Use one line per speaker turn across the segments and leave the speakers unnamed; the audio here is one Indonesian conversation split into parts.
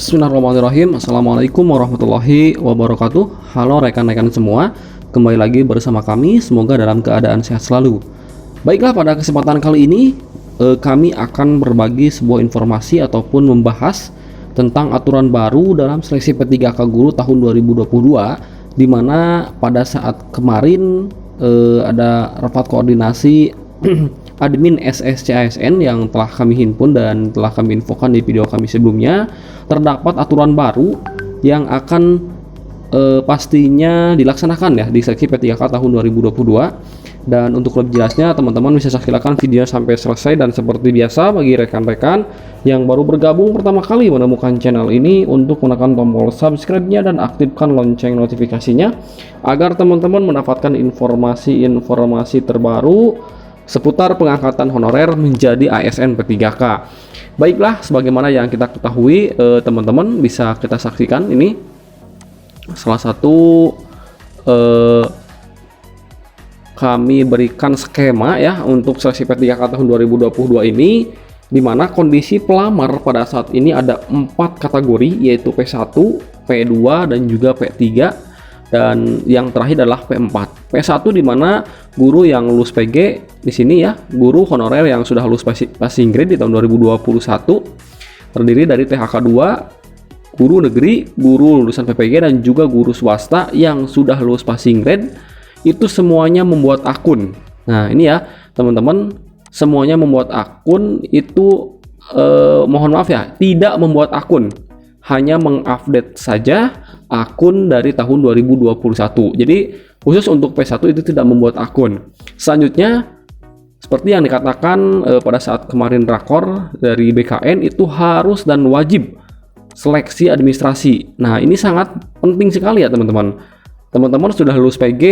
Bismillahirrahmanirrahim. Assalamualaikum warahmatullahi wabarakatuh. Halo rekan-rekan semua, kembali lagi bersama kami. Semoga dalam keadaan sehat selalu. Baiklah, pada kesempatan kali ini kami akan berbagi sebuah informasi ataupun membahas tentang aturan baru dalam seleksi P3K Guru tahun 2022, di mana pada saat kemarin ada rapat koordinasi admin SSCASN yang telah kami himpun dan telah kami infokan di video kami sebelumnya. Terdapat aturan baru yang akan pastinya dilaksanakan ya di seleksi P3K tahun 2022. Dan untuk lebih jelasnya, teman-teman bisa silakan video sampai selesai. Dan seperti biasa, bagi rekan-rekan yang baru bergabung pertama kali menemukan channel ini, untuk menekan tombol subscribe-nya dan aktifkan lonceng notifikasinya agar teman-teman mendapatkan informasi-informasi terbaru seputar pengangkatan honorer menjadi ASN P3K. Baiklah, sebagaimana yang kita ketahui, teman-teman bisa kita saksikan ini salah satu kami berikan skema ya untuk seleksi P3K tahun 2022 ini, di mana kondisi pelamar pada saat ini ada 4 kategori, yaitu P1, P2 dan juga P3, dan yang terakhir adalah P4. P1 di mana guru yang lulus PG di sini ya, guru honorer yang sudah lulus passing grade di tahun 2021, terdiri dari THK 2, guru negeri, guru lulusan PPG dan juga guru swasta yang sudah lulus passing grade. Itu semuanya membuat akun. Nah, ini ya, teman-teman, semuanya membuat akun itu mohon maaf ya, tidak membuat akun, hanya mengupdate saja akun dari tahun 2021. Jadi khusus untuk P1 itu tidak membuat akun. Selanjutnya, seperti yang dikatakan pada saat kemarin rakor dari BKN, itu harus dan wajib seleksi administrasi. Nah, ini sangat penting sekali ya teman-teman. Teman-teman sudah lulus PG,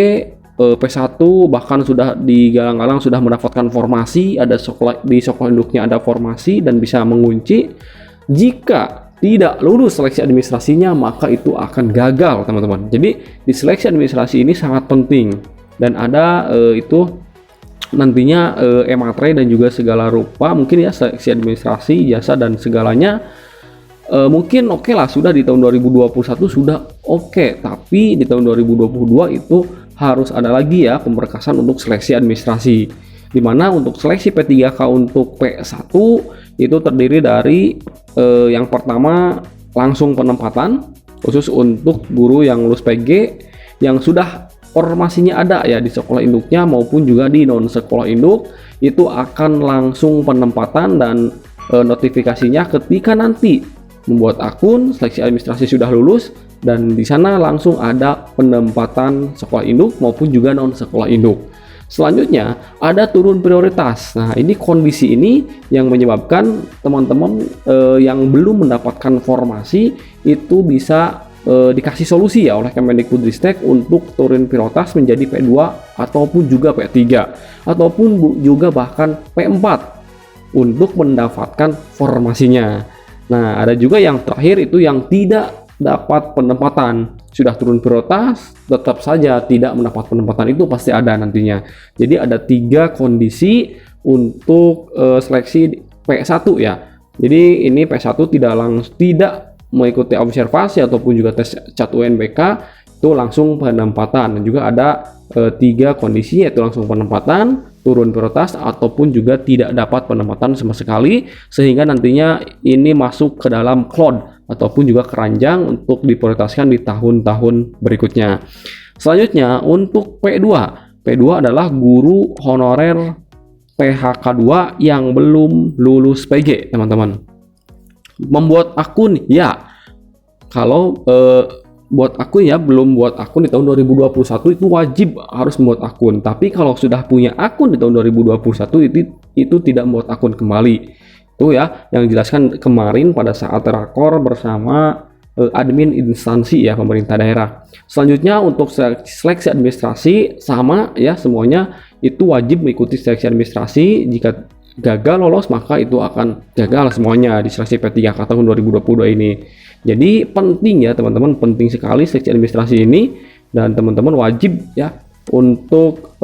P1, bahkan sudah digalang-galang sudah mendapatkan formasi, ada di sekolah induknya ada formasi dan bisa mengunci. Jika tidak lulus seleksi administrasinya, maka itu akan gagal teman-teman. Jadi di seleksi administrasi ini sangat penting, dan ada itu nantinya e-matre dan juga segala rupa mungkin ya, seleksi administrasi, jasa dan segalanya. Mungkin oke lah, sudah di tahun 2021 sudah oke, tapi di tahun 2022 itu harus ada lagi ya pemberkasan untuk seleksi administrasi, dimana untuk seleksi P3K untuk P1 itu terdiri dari yang pertama langsung penempatan khusus untuk guru yang lulus PG yang sudah formasinya ada ya di sekolah induknya maupun juga di non sekolah induk, itu akan langsung penempatan dan notifikasinya ketika nanti membuat akun seleksi administrasi sudah lulus, dan di sana langsung ada penempatan sekolah induk maupun juga non sekolah induk. Selanjutnya ada turun prioritas. Nah, ini kondisi ini yang menyebabkan teman-teman yang belum mendapatkan formasi itu bisa dikasih solusi ya oleh Kemendikbudristek untuk turun prioritas menjadi P2 ataupun juga P3 ataupun juga bahkan P4 untuk mendapatkan formasinya. Nah, ada juga yang terakhir itu yang tidak dapat penempatan, sudah turun prioritas tetap saja tidak mendapat penempatan, itu pasti ada nantinya. Jadi ada 3 kondisi untuk seleksi P1 ya. Jadi ini P1 tidak mengikuti observasi ataupun juga tes CAT UNBK, itu langsung penempatan. Dan juga ada 3 kondisi, yaitu langsung penempatan, turun prioritas ataupun juga tidak dapat penempatan sama sekali, sehingga nantinya ini masuk ke dalam cloud ataupun juga keranjang untuk diprioritaskan di tahun-tahun berikutnya. Selanjutnya untuk P2. P2 adalah guru honorer THK 2 yang belum lulus PG, teman-teman. Membuat akun ya. Kalau buat akun ya, belum buat akun di tahun 2021 itu wajib harus membuat akun. Tapi kalau sudah punya akun di tahun 2021 itu tidak membuat akun kembali. Itu ya yang dijelaskan kemarin pada saat rakor bersama admin instansi ya pemerintah daerah. Selanjutnya untuk seleksi administrasi sama ya, semuanya itu wajib mengikuti seleksi administrasi. Jika gagal lolos maka itu akan gagal semuanya di seleksi P3K tahun 2022 ini. Jadi penting ya teman-teman, penting sekali seleksi administrasi ini, dan teman-teman wajib ya untuk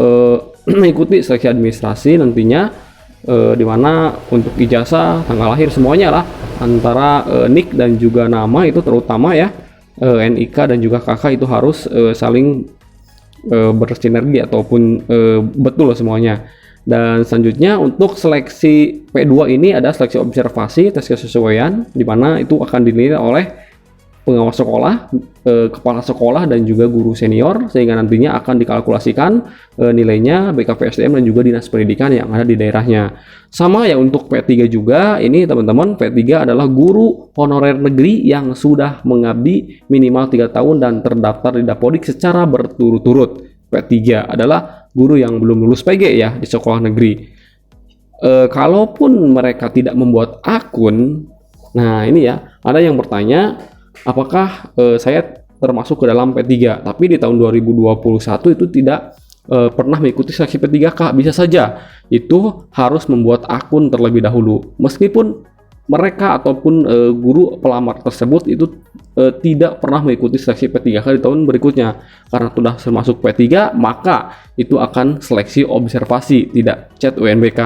mengikuti seleksi administrasi nantinya di mana untuk ijazah, tanggal lahir semuanya lah antara NIK dan juga nama itu terutama ya, NIK dan juga KK itu harus saling bersinergi ataupun betul semuanya. Dan selanjutnya untuk seleksi P2 ini ada seleksi observasi tes kesesuaian, di mana itu akan dinilai oleh pengawas sekolah, kepala sekolah dan juga guru senior, sehingga nantinya akan dikalkulasikan nilainya BKPSDM dan juga dinas pendidikan yang ada di daerahnya. Sama ya untuk P3 juga, ini teman-teman P3 adalah guru honorer negeri yang sudah mengabdi minimal 3 tahun dan terdaftar di Dapodik secara berturut-turut. P3 adalah guru yang belum lulus PG ya di sekolah negeri. Kalaupun mereka tidak membuat akun, nah ini ya, ada yang bertanya, apakah saya termasuk ke dalam P3, tapi di tahun 2021 itu tidak pernah mengikuti seleksi P3K. Bisa saja itu harus membuat akun terlebih dahulu, meskipun mereka ataupun guru pelamar tersebut itu tidak pernah mengikuti seleksi P3K di tahun berikutnya. Karena sudah termasuk P3, maka itu akan seleksi observasi, tidak CET UNBK.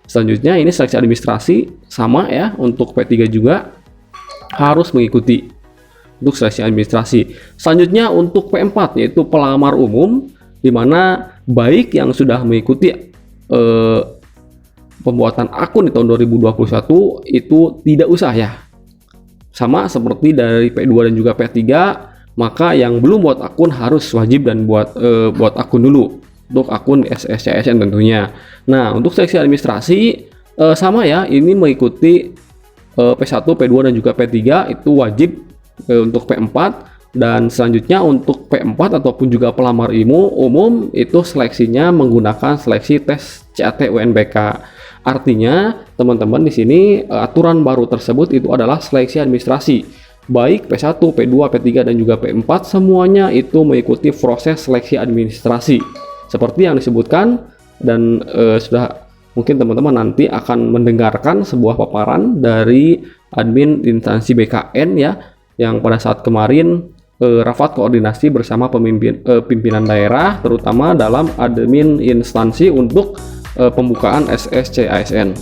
Selanjutnya ini seleksi administrasi, sama ya, untuk P3 juga harus mengikuti untuk seleksi administrasi. Selanjutnya untuk P4 yaitu pelamar umum, di mana baik yang sudah mengikuti pembuatan akun di tahun 2021 itu tidak usah ya. Sama seperti dari P2 dan juga P3, maka yang belum buat akun harus wajib dan buat akun dulu untuk akun SSCSN tentunya. Nah, untuk seleksi administrasi sama ya, ini mengikuti P1, P2 dan juga P3 itu wajib untuk P4, dan selanjutnya untuk P4 ataupun juga pelamar umum itu seleksinya menggunakan seleksi tes CAT UNBK. Artinya teman-teman di sini aturan baru tersebut itu adalah seleksi administrasi. Baik P1, P2, P3 dan juga P4 semuanya itu mengikuti proses seleksi administrasi. Seperti yang disebutkan dan sudah mungkin teman-teman nanti akan mendengarkan sebuah paparan dari admin instansi BKN ya, yang pada saat kemarin rapat koordinasi bersama pimpinan daerah, terutama dalam admin instansi untuk pembukaan SSCASN.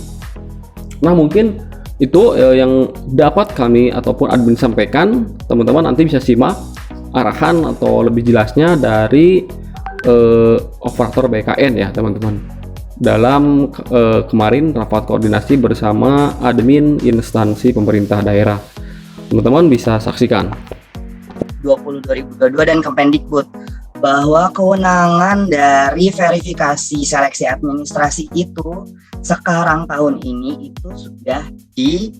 Nah, mungkin itu yang dapat kami ataupun admin sampaikan. Teman-teman nanti bisa simak arahan atau lebih jelasnya dari operator BKN ya teman-teman, dalam kemarin rapat koordinasi bersama admin instansi pemerintah daerah. Teman-teman bisa saksikan
2022 dan Kemendikbud bahwa kewenangan dari verifikasi seleksi administrasi itu sekarang tahun ini itu sudah di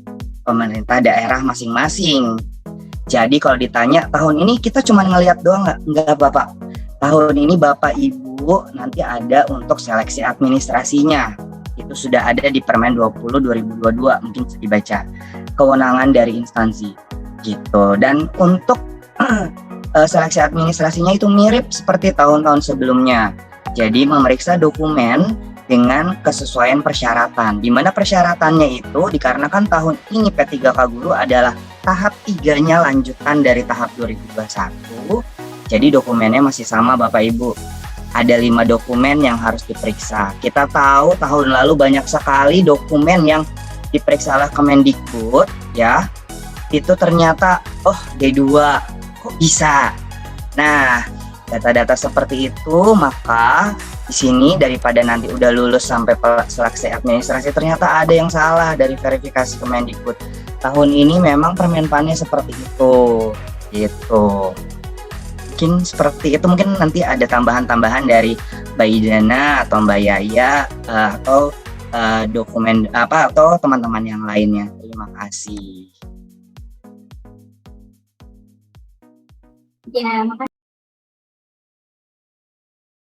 pemerintah daerah masing-masing. Jadi kalau ditanya tahun ini kita cuma ngelihat doang nggak Bapak. Tahun ini Bapak Ibu nanti ada untuk seleksi administrasinya. Itu sudah ada di Permen 20 2022, mungkin bisa dibaca. Kewenangan dari instansi gitu. Dan untuk seleksi administrasinya itu mirip seperti tahun-tahun sebelumnya. Jadi memeriksa dokumen dengan kesesuaian persyaratan. Di mana persyaratannya itu dikarenakan tahun ini P3K Guru adalah tahap 3-nya lanjutan dari tahap 2021. Jadi dokumennya masih sama Bapak Ibu. Ada 5 dokumen yang harus diperiksa. Kita tahu tahun lalu banyak sekali dokumen yang diperiksa oleh Kemendikbud ya. Itu ternyata D2 kok bisa. Nah, data-data seperti itu, maka di sini daripada nanti udah lulus sampai seleksi administrasi ternyata ada yang salah dari verifikasi Kemendikbud. Tahun ini memang permenpannya seperti itu. Gitu. Mungkin seperti itu, mungkin nanti ada tambahan-tambahan dari Mbak Idana atau Mbak Yaya atau dokumen atau teman-teman yang lainnya. Terima kasih.
Ya, makasih.